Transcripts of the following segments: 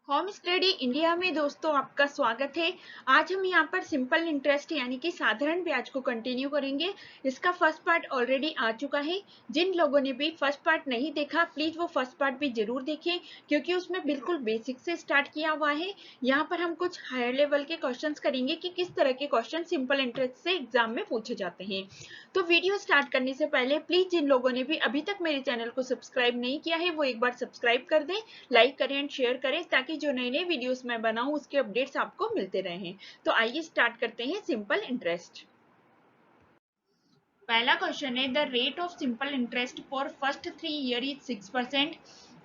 Home study India में दोस्तों आपका स्वागत है। आज हम यहाँ पर सिंपल इंटरेस्ट यानी कि साधारण ब्याज को कंटिन्यू करेंगे। इसका फर्स्ट पार्ट ऑलरेडी आ चुका है। जिन लोगों ने भी फर्स्ट पार्ट नहीं देखा प्लीज वो फर्स्ट पार्ट भी जरूर देखें, क्योंकि उसमें बिल्कुल बेसिक से स्टार्ट किया हुआ है। यहाँ पर हम कुछ हायर लेवल के क्वेश्चंस करेंगे कि किस तरह के क्वेश्चन सिंपल इंटरेस्ट से एग्जाम में पूछे जाते हैं। तो वीडियो स्टार्ट करने से पहले प्लीज जिन लोगों ने भी अभी तक मेरे चैनल को सब्सक्राइब नहीं किया है वो एक बार सब्सक्राइब कर दें, लाइक करें एंड शेयर करें, ताकि जो नए नए वीडियोस मैं बनाऊं उसके अपडेट्स आपको मिलते रहें। तो आइए स्टार्ट करते हैं सिंपल इंटरेस्ट। पहला क्वेश्चन है the rate of simple interest for first 3 year is 6%,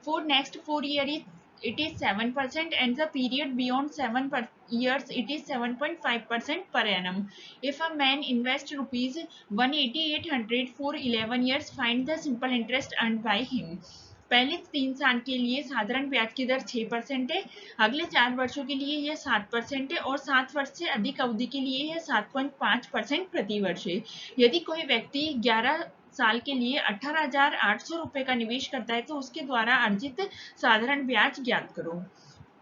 for next 4 year is it is 7%, and the period beyond 7 years it is 7.5% per annum. If a man invests rupees 18800 for 11 years, find the simple interest earned by him. पहले 3 साल के लिए साधारण ब्याज की दर 6% है, अगले 4 वर्षों के लिए यह 7% है और 7 वर्ष से अधिक अवधि के लिए यह 7.5% प्रति वर्ष है। यदि कोई व्यक्ति 11 साल के लिए 18,800 रुपए का निवेश करता है तो उसके द्वारा अर्जित साधारण ब्याज ज्ञात करो।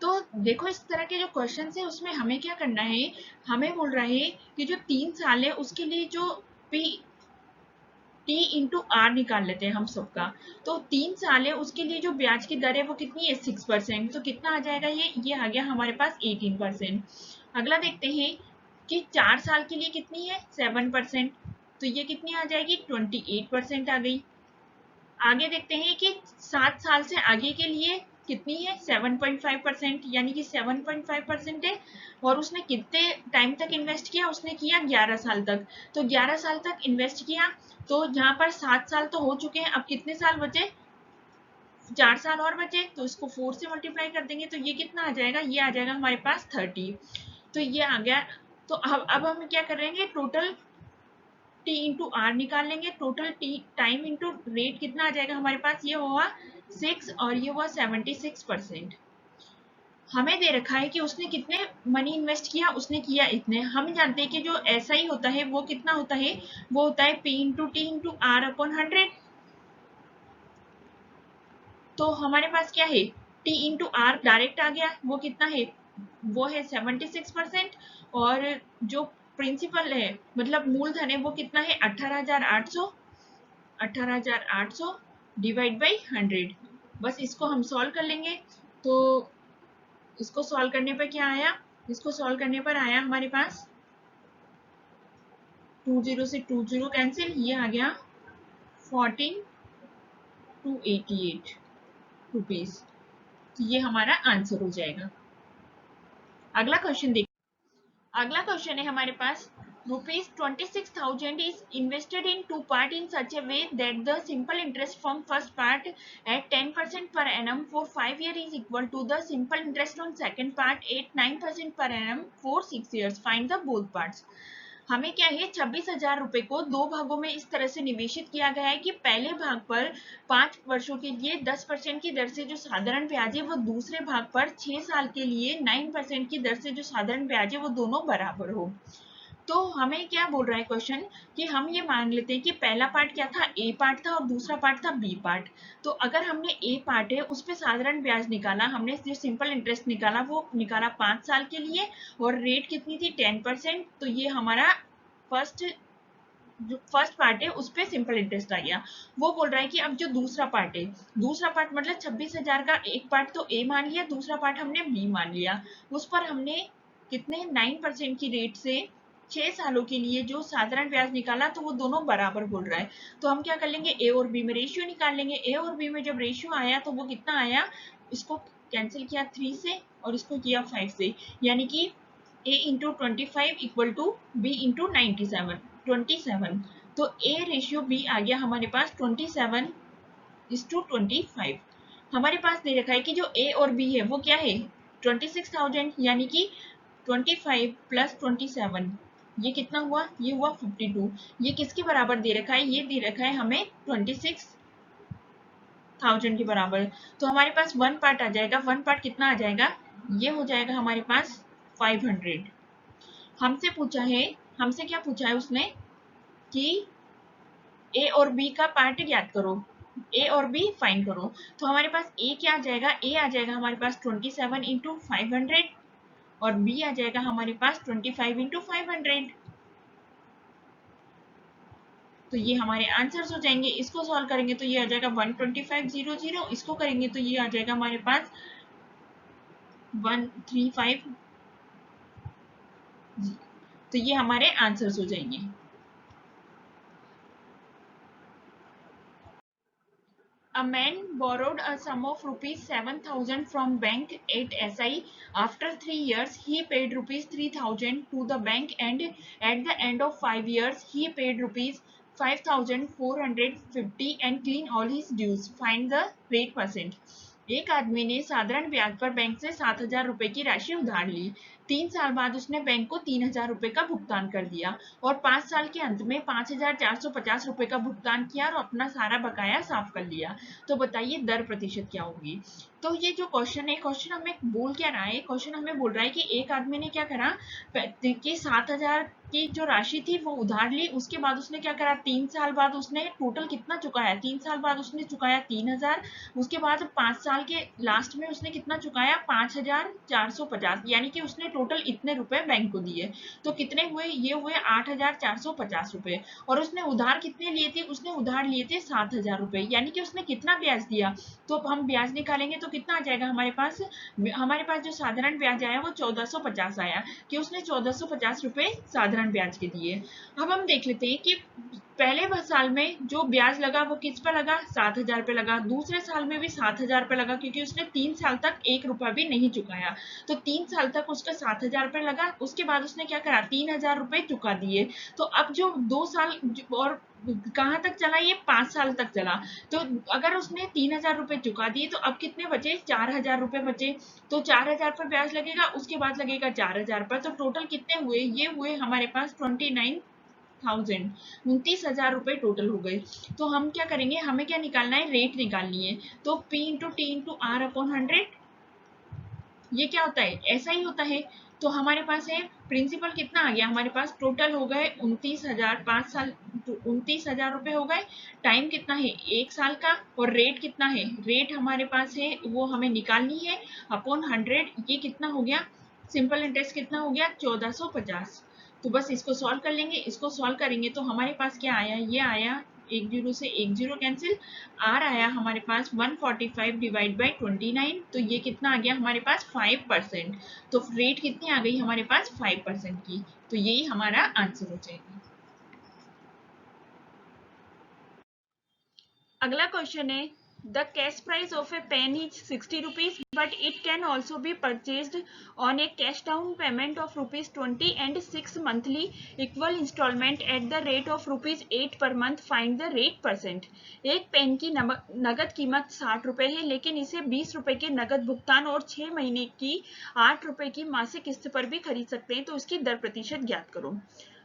तो देखो इस तरह के जो क्वेश्चन है उसमें हमें क्या करना है, हमें बोल रहा है कि जो 3 साल है उसके लिए जो पी टी इंटू आर निकाल लेते हैं हम सबका। तो 3 साल है उसके लिए जो ब्याज की दर है वो कितनी है 6%। तो कितना आ जाएगा ये आ गया हमारे पास 18%। अगला देखते हैं कि 4 साल के लिए कितनी है 7%। तो ये कितनी आ जाएगी 28% आ गई। आगे देखते हैं कि 7 साल से आगे के लिए कितनी है 7.5%, यानी कि 7.5% है। और उसने कितने टाइम तक इन्वेस्ट किया, उसने किया 11 साल तक। तो 11 साल तक इन्वेस्ट किया। तो यहाँ पर 7 साल तो हो चुके हैं, अब कितने साल बचे 4 साल और बचे। तो इसको 4 से मल्टीप्लाई कर देंगे तो ये कितना आ जाएगा, ये आ जाएगा हमारे पास 30। तो ये आ गया। तो अब हम क्या करेंगे, टोटल टी इंटू आर निकाल लेंगे। Total T time into rate कितना आ जाएगा हमारे पास, ये हुआ 6 और ये हुआ 76%। हमें दे रखा है कि उसने कितने मनी इन्वेस्ट किया, उसने किया इतने। हम जानते हैं कि जो ऐसा ही होता है वो कितना होता है, वो होता है P into T into R upon 100। तो हमारे पास क्या है, टी इंटू आर डायरेक्ट आ गया, वो कितना है, वो है 76%। और जो प्रिंसिपल है मतलब मूलधन है वो कितना है 18,800। 18,800 डिवाइड बाई 100। बस इसको हम सॉल्व कर लेंगे। तो इसको सॉल्व करने पर क्या आया, इसको सॉल्व करने पर आया हमारे पास 20 से 20 कैंसिल, ये आ गया 14,288 रुपीज। तो ये हमारा आंसर हो जाएगा। अगला क्वेश्चन देखिए। अगला क्वेश्चन है हमारे पास, ₹26,000 is invested in two part in such a way that the simple interest from first part at 10% per annum for 5 years is equal to the simple interest on second part at 9% per annum for 6 years. Find the both parts. हमें क्या है 26,000 रुपए को 2 भागों में इस तरह से निवेशित किया गया है कि पहले भाग पर 5 वर्षों के लिए 10% की दर से जो साधारण ब्याज है वो दूसरे भाग पर 6 साल के लिए 9% की दर से जो साधारण ब्याज है वो दोनों बराबर हो। तो हमें क्या बोल रहा है क्वेश्चन कि हम ये मान लेते हैं कि पहला पार्ट क्या था, ए पार्ट था और दूसरा पार्ट था बी पार्ट। तो अगर हमने ए पार्ट है उस पर साधारण ब्याज निकाला, हमने जो सिंपल इंटरेस्ट निकाला वो निकाला 5 साल के लिए और रेट कितनी थी 10%। तो ये हमारा फर्स्ट जो फर्स्ट पार्ट है उस पर सिंपल इंटरेस्ट आ गया। वो बोल रहा है कि अब जो दूसरा पार्ट है, दूसरा पार्ट मतलब 26,000 का एक पार्ट तो ए मान लिया, दूसरा पार्ट हमने बी मान लिया। उस पर हमने कितने 9% की रेट से 6 सालों के लिए जो साधारण ब्याज निकाला, तो वो दोनों बराबर बोल रहा है। तो हम क्या कर लेंगे, ए और बी में रेशियो निकाल लेंगे। ए और बी में जब रेशियो आया तो वो कितना आया, इसको कैंसिल किया 3 से और इसको किया 5 से, यानी कि a into 25 equal to B into 27। तो a रेशियो b आ गया हमारे पास 27:25। हमारे पास दे रखा है कि जो a और b है वो क्या है 26,000, यानी कि 25 प्लस 27 ये कितना हुआ, ये हुआ 52। ये किसके बराबर दे रखा है, ये दे रखा है हमें 26,000 के बराबर। तो हमारे पास वन पार्ट आ जाएगा, वन पार्ट कितना आ जाएगा, ये हो जाएगा हमारे पास 500। हमसे पूछा है, हमसे क्या पूछा है उसने कि ए और बी का पार्ट ज्ञात करो। ए और बी फाइंड करो। तो हमारे पास ए क्या आ जाएगा, ए आ जाएगा हमारे पास 27 इंटू 500 और बी आ जाएगा हमारे पास 25 इंटू 500। तो ये हमारे आंसर्स हो जाएंगे। इसको सॉल्व करेंगे तो ये आ जाएगा 12500, इसको करेंगे तो ये आ जाएगा हमारे पास 135। तो ये हमारे आंसर्स हो जाएंगे। A man borrowed a sum of rupees 7,000 from bank at SI. After 3 years, he paid rupees 3,000 to the bank, and at the end of 5 years, he paid rupees 5,450 and clean all his dues. Find the rate percent. एक आदमी ने साधारण ब्याज पर bank से 7,000 रुपए की राशि उधार ली। 3 साल बाद उसने बैंक को 3,000 रुपए का भुगतान कर दिया और 5 साल के अंत में 5,450 रुपए का भुगतान किया और अपना सारा बकाया साफ कर लिया। तो बताइए दर प्रतिशत क्या होगी। तो ये जो क्वेश्चन है, क्वेश्चन हमें बोल क्या रहा है, क्वेश्चन हमें बोल रहा है कि एक आदमी ने क्या करा कि 7,000 की जो राशि थी वो उधार ली, उसके बाद उसने क्या करा, 3 साल बाद उसने टोटल कितना चुकाया, 3 साल बाद उसने चुकाया 3,000, उसके बाद 5 साल के लास्ट में उसने कितना चुकाया 5,450, यानी कि उसने टोटल इतने रुपए बैंक को दिए। तो कितने हुए, ये हुए 8,450 रुपए। और उसने उधार कितने लिए थे, उसने उधार लिए थे 7,000 रुपए, यानी कि उसने कितना ब्याज दिया। तो अब हम ब्याज निकालेंगे तो कितना आ जाएगा हमारे पास जो साधारण ब्याज आया वो 1450 आया, कि उसने 1450 रुपए साधारण ब्याज के दिए। अब हम देख लेते हैं कि पहले साल में जो ब्याज लगा वो किस पर लगा, 7,000 पे लगा। दूसरे साल में भी 7,000 पे लगा, क्योंकि उसने 3 साल तक 1 रुपया भी नहीं चुकाया। तो 3 साल तक उसका 7,000 पे लगा। उसके बाद उसने क्या करा, 3,000 रुपए चुका दिए। तो अब जो 2 साल और कहाँ तक चला, ये 5 साल तक चला। तो अगर उसने 3,000 रुपए चुका दिए तो अब कितने बचे, 4,000 रुपए बचे। तो 4,000 पर ब्याज लगेगा, उसके बाद लगेगा 4,000 पर। तो टोटल कितने हुए, ये हुए हमारे पास 29,000 रुपए टोटल हो गए। तो हम क्या करेंगे, हमें क्या निकालना है, रेट निकालनी है। तो P into T into R upon 100, ये क्या होता है, ऐसा ही होता है। तो हमारे पास है प्रिंसिपल कितना आ गया, हमारे पास टोटल हो गए 29,000, 5 साल 29,000 रुपए हो गए। टाइम कितना है, 1 साल का। और रेट कितना है, रेट हमारे पास है वो हमें निकालनी है अपॉन 100। ये कितना हो गया, सिंपल इंटरेस्ट कितना हो गया, 1450। तो बस इसको सॉल्व कर लेंगे। इसको सॉल्व करेंगे तो हमारे पास क्या आया, ये आया 1 0 से 1 0 कैंसिल। आर आया हमारे पास 145 डिवाइड बाई 29। तो ये कितना आ गया हमारे पास 5%। तो रेट कितनी आ गई हमारे पास 5% की। तो यही हमारा आंसर हो जाएगा। अगला क्वेश्चन है, the cash price of a pen is 60 rupees but it can also be purchased on a cash down payment of ₹20 and 6 monthly equal instalment at the rate of ₹8 per month. Find the rate percent. एक pen की नगद कीमत 60 रुपए है, लेकिन इसे 20 रुपए के नगद भुगतान और 6 महीने की 8 रुपए की मासिक किस्त पर भी खरीद सकते हैं। तो इसकी दर प्रतिशत ज्ञात करो।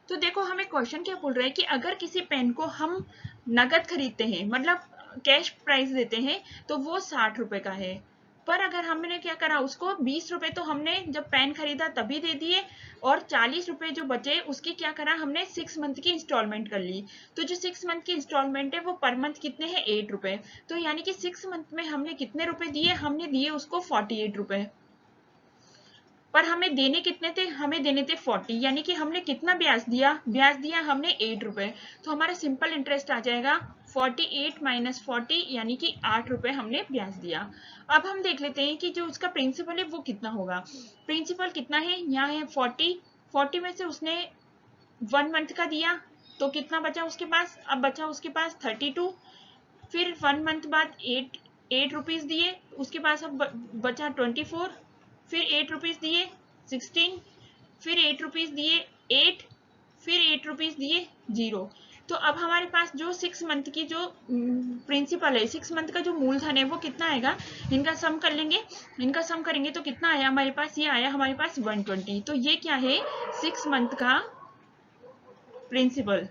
तो देखो हमें क्वेश्चन क्या बोल रहा है कि अगर किसी पेन को हम नगद खरीदते हैं, मतलब कैश प्राइस देते हैं, तो वो 60 रुपए का है। पर अगर हमने क्या करा, उसको 20 रुपए तो हमने जब पेन खरीदा तभी दे दिए, और 40 रुपए जो बचे उसकी क्या करा, हमने 6 मंथ की इंस्टॉलमेंट कर ली। तो जो 6 मंथ की इंस्टॉलमेंट है वो पर मंथ कितने हैं, 8 रुपए। तो यानी कि 6 मंथ में हमने कितने रुपए दिए, हमने दिए उसको 48 रुपए। पर हमें देने कितने थे, हमें देने थे 40, यानी कि हमने कितना ब्याज दिया, ब्याज दिया हमने 8 रुपए। तो हमारा सिंपल इंटरेस्ट आ जाएगा 48 माइनस 40, यानी कि 8 रुपए हमने ब्याज दिया। अब हम देख लेते हैं कि जो उसका प्रिंसिपल है वो कितना होगा। प्रिंसिपल कितना है, यहाँ है 40 में से उसने 1 मंथ का दिया, तो कितना बचा उसके पास, अब बचा उसके पास 32। फिर 1 मंथ बाद 8 रुपीज दिए, उसके पास अब बचा 24। फिर 8 रुपीज दिए 16। फिर 8 रुपीज दिए 8। फिर 8 रुपीज दिए 0। तो अब हमारे पास जो 6 मंथ की जो प्रिंसिपल है, 6 मंथ का जो मूलधन है वो कितना आएगा, इनका सम कर लेंगे। इनका सम करेंगे तो कितना आया हमारे पास, ये आया हमारे पास 120। तो ये क्या है, 6 मंथ का प्रिंसिपल,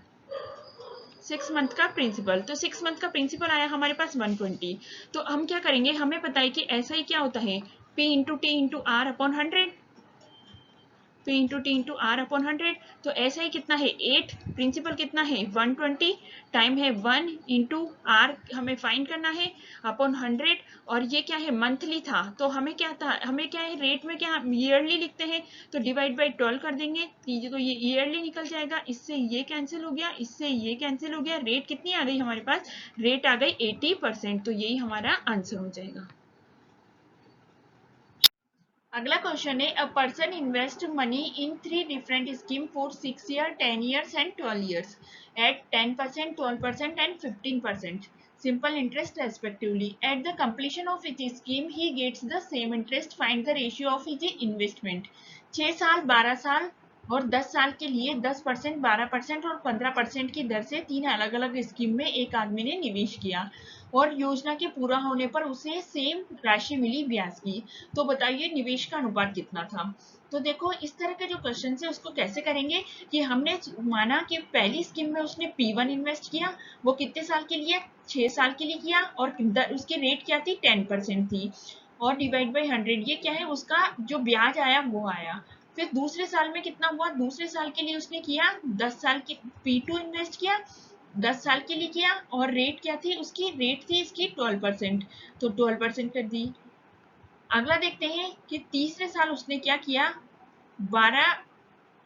6 मंथ का प्रिंसिपल। तो 6 मंथ का प्रिंसिपल आया हमारे पास 120। तो हम क्या करेंगे, हमें पता है कि ऐसा ही क्या होता है, P into T into R upon 100। तो into T into R upon 100। तो ऐसा ही कितना है 8, प्रिंसिपल कितना है 120, टाइम है 1 इंटू आर हमें फाइंड करना है अपॉन 100। और ये क्या है मंथली था, तो हमें क्या था, हमें क्या है रेट में क्या ईयरली लिखते हैं, तो डिवाइड बाई 12 कर देंगे तो ये ईयरली निकल जाएगा। इससे ये कैंसिल हो गया, इससे ये कैंसिल हो गया, रेट कितनी आ गई हमारे पास, रेट आ गई 80%। तो यही हमारा आंसर हो जाएगा। अगला क्वेश्चन है a person invest money in 3 different scheme for 6 year 10 years and 12 years at 10%, 12% and 15% simple interest respectively. At the completion of each scheme he gets the same interest. Find the ratio of his investment. 6 साल 12 साल और 10 साल के लिए 10%, 12% और 15% की दर से 3 अलग अलग स्कीम में एक आदमी ने निवेश किया और योजना के पूरा होने पर उसे सेम राशि मिली ब्याज की। तो बताइए निवेश का अनुपात कितना था। तो देखो इस तरह के जो क्वेश्चन है उसको कैसे करेंगे कि हमने माना कि पहली स्कीम में उसने P1 इन्वेस्ट किया, वो कितने साल के लिए 6 साल के लिए किया और उसकी रेट क्या थी 10% थी और डिवाइड बाई 100 ये क्या है उसका जो ब्याज आया वो आया। फिर दूसरे साल में कितना हुआ, दूसरे साल के लिए उसने किया 10 साल की P2 इन्वेस्ट किया 10 साल के लिए किया और रेट क्या थी उसकी, रेट थी इसकी 12%, तो 12% कर दी। अगला देखते हैं कि तीसरे साल उसने क्या किया 12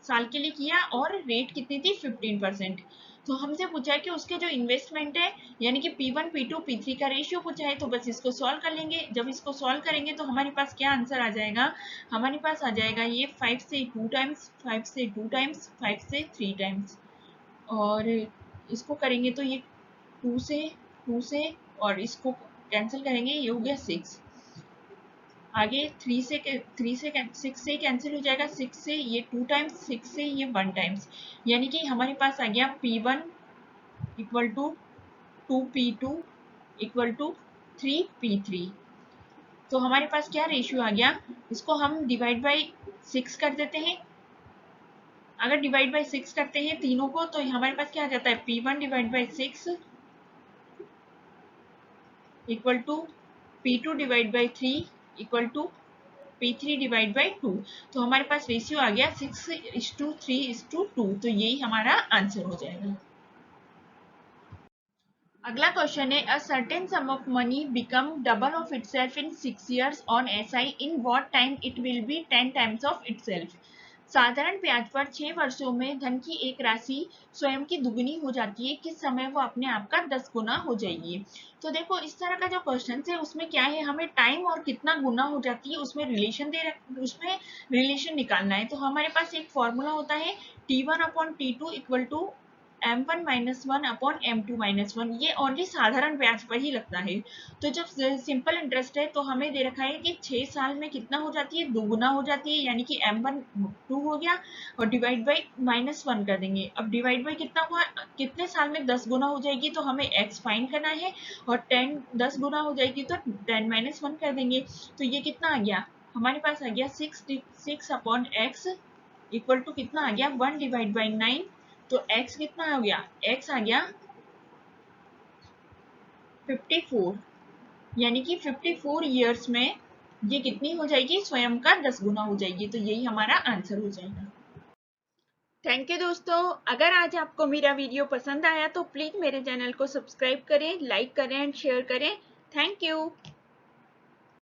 साल के लिए किया और रेट कितनी थी 15%। तो हमसे पूछा है कि उसके जो इन्वेस्टमेंट है यानी कि P1 P2 P3 का रेशियो पूछा है, तो बस इसको सॉल्व कर लेंगे। जब इसको सॉल्व करेंगे तो हमारे पास क्या आंसर आ जाएगा, हमारे पास आ जाएगा ये 5 से 2 टाइम्स, 5 से 2 टाइम्स, 5 से 3 टाइम्स और इसको करेंगे तो ये 2 से और इसको कैंसिल करेंगे ये हो गया 6। आगे 3 से 6 से कैंसिल हो जाएगा, 6 से ये 2 टाइम्स, 6 से ये 1 टाइम्स, यानी कि हमारे पास आ गया P1 equal to 2P2 equal to 3P3। तो हमारे पास क्या रेशियो आ गया, इसको हम डिवाइड बाई 6 कर देते हैं। अगर डिवाइड बाई 6 करते हैं तीनों को तो हमारे पास क्या आ जाता है P1 divide by 6 equal to P2 divide by 3 equal to P3 divide by 2। तो हमारे पास रेशियो आ गया 6:3:2। तो यही हमारा आंसर हो जाएगा। अगला क्वेश्चन है a certain some of money become double of itself in 6 years on SI in what time it will be 10 times of itself. साधारण ब्याज पर 6 वर्षों में धन की एक राशि स्वयं की दुगनी हो जाती है, किस समय वो अपने आप का 10 गुना हो जाएगी। तो देखो इस तरह का जो क्वेश्चन है उसमें क्या है, हमें टाइम और कितना गुना हो जाती है उसमें रिलेशन उसमें रिलेशन निकालना है। तो हमारे पास एक फॉर्मूला होता है T1 upon T2 equal to M1 minus 1 upon M2 minus 1। ये ओनली साधारण ब्याज पर ही लगता है। तो जब सिंपल इंटरेस्ट है तो हमें दे रखा है कि 6 साल में कितना हो जाती है, दुगुना हो जाती है, यानी कि M1 2 हो गया और डिवाइड बाई -1 कर देंगे। अब डिवाइड बाई कितना हुआ, कितने साल में 10 गुना हो जाएगी, तो हमें x फाइंड करना है और 10 गुना हो जाएगी तो 10 -1 कर देंगे। तो ये कितना आ गया, हमारे पास आ गया 6 अपॉन x इक्वल टू कितना आ गया 1 डिवाइड बाई 9। तो x कितना आ गया, x आ गया 54, यानी कि 54 ईयर्स में ये कितनी हो जाएगी, स्वयं का 10 गुना हो जाएगी। तो यही हमारा आंसर हो जाएगा। थैंक यू दोस्तों, अगर आज आपको मेरा वीडियो पसंद आया तो प्लीज मेरे चैनल को सब्सक्राइब करें, लाइक करें एंड शेयर करें। Thank you.